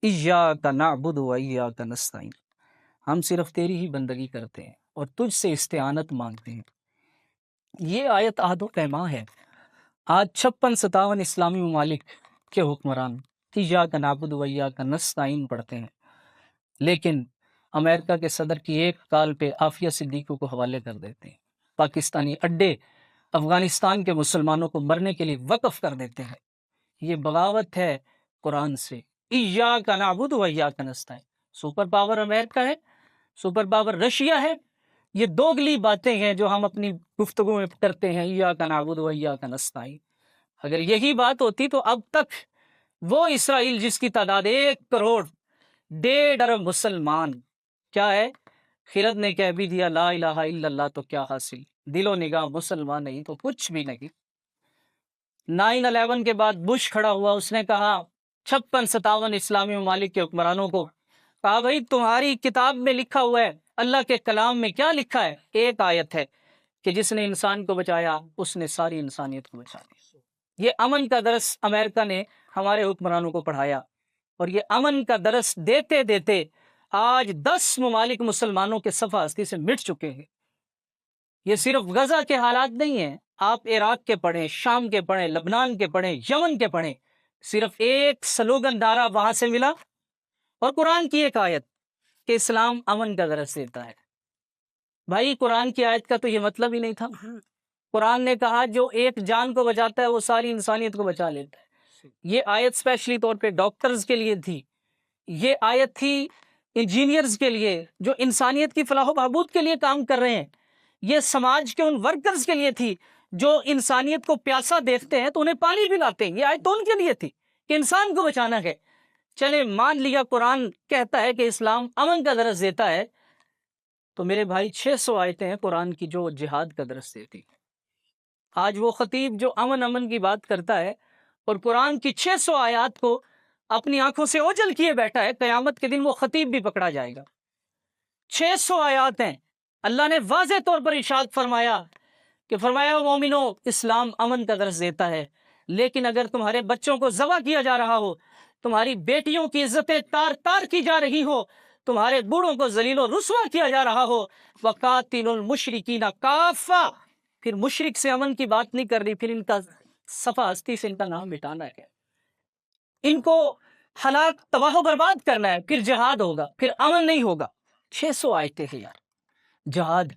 ایاک نعبد و ایاک نستعین، ہم صرف تیری ہی بندگی کرتے ہیں اور تجھ سے استعانت مانگتے ہیں۔ یہ آیت عہد و پیمان ہے۔ آج 56-57 اسلامی ممالک کے حکمران ایاک نعبد و ایاک نستعین پڑھتے ہیں، لیکن امریکہ کے صدر کی ایک کال پہ عافیہ صدیقی کو حوالے کر دیتے ہیں، پاکستانی اڈے افغانستان کے مسلمانوں کو مرنے کے لیے وقف کر دیتے ہیں۔ یہ بغاوت ہے قرآن سے۔ ایاک نعبد و ایاک نستعین، سپر پاور امریکہ ہے، سپر پاور رشیا ہے، یہ دوگلی باتیں ہیں جو ہم اپنی گفتگو میں کرتے ہیں، ایاک نعبد و ایاک نستعین۔ اگر یہی بات ہوتی تو اب تک وہ اسرائیل جس کی تعداد 1.5 کروڑ مسلمان، کیا ہے، خرد نے کہہ بھی دیا لا الہ الا اللہ تو کیا حاصل، دل و نگاہ مسلمان نہیں تو کچھ بھی نہیں۔ 9/11 کے بعد بش کھڑا ہوا، اس نے کہا 56-57 اسلامی ممالک کے حکمرانوں کو، کہا بھائی تمہاری کتاب میں لکھا ہوا ہے، اللہ کے کلام میں کیا لکھا ہے؟ ایک آیت ہے کہ جس نے انسان کو بچایا اس نے ساری انسانیت کو بچا لیا۔ یہ امن کا درس امریکہ نے ہمارے حکمرانوں کو پڑھایا، اور یہ امن کا درس دیتے دیتے آج 10 ممالک مسلمانوں کے صفحہ ہستی سے مٹ چکے ہیں۔ یہ صرف غزہ کے حالات نہیں ہیں، آپ عراق کے پڑھیں، شام کے پڑھیں، لبنان کے پڑھیں، یمن کے پڑھیں، صرف ایک سلوگن نعرہ وہاں سے ملا اور قرآن کی ایک آیت کہ اسلام امن کا درس دیتا ہے۔ بھائی قرآن کی آیت کا تو یہ مطلب ہی نہیں تھا۔ قرآن نے کہا جو ایک جان کو بچاتا ہے وہ ساری انسانیت کو بچا لیتا ہے۔ یہ آیت اسپیشلی طور پہ ڈاکٹرز کے لیے تھی، یہ آیت تھی انجینئرز کے لیے جو انسانیت کی فلاح و بہبود کے لیے کام کر رہے ہیں، یہ سماج کے ان ورکرز کے لیے تھی جو انسانیت کو پیاسا دیکھتے ہیں تو انہیں پانی پلاتے ہیں، یہ آیت تو ان کے لیے تھی کہ انسان کو بچانا ہے۔ چلے مان لیا قرآن کہتا ہے کہ اسلام امن کا درس دیتا ہے، تو میرے بھائی 600 آیتیں ہیں قرآن کی جو جہاد کا درس دیتی۔ آج وہ خطیب جو امن کی بات کرتا ہے اور قرآن کی 600 آیات کو اپنی آنکھوں سے اوجھل کیے بیٹھا ہے، قیامت کے دن وہ خطیب بھی پکڑا جائے گا۔ 600 آیات ہیں، اللہ نے واضح طور پر ارشاد فرمایا کہ فرمایا مومنو اسلام امن کا درس دیتا ہے، لیکن اگر تمہارے بچوں کو ذبح کیا جا رہا ہو، تمہاری بیٹیوں کی عزتیں تار تار کی جا رہی ہو، تمہارے بوڑھوں کو ذلیل و رسوا کیا جا رہا ہو، وقاتل المشرکین کافہ، پھر مشرک سے امن کی بات نہیں کر رہی، پھر ان کا صفحہ ہستی سے ان کا نام مٹانا ہے، ان کو ہلاک تباہ و برباد کرنا ہے، پھر جہاد ہوگا، پھر امن نہیں ہوگا۔ 600 آیتیں ہیں یار، جہاد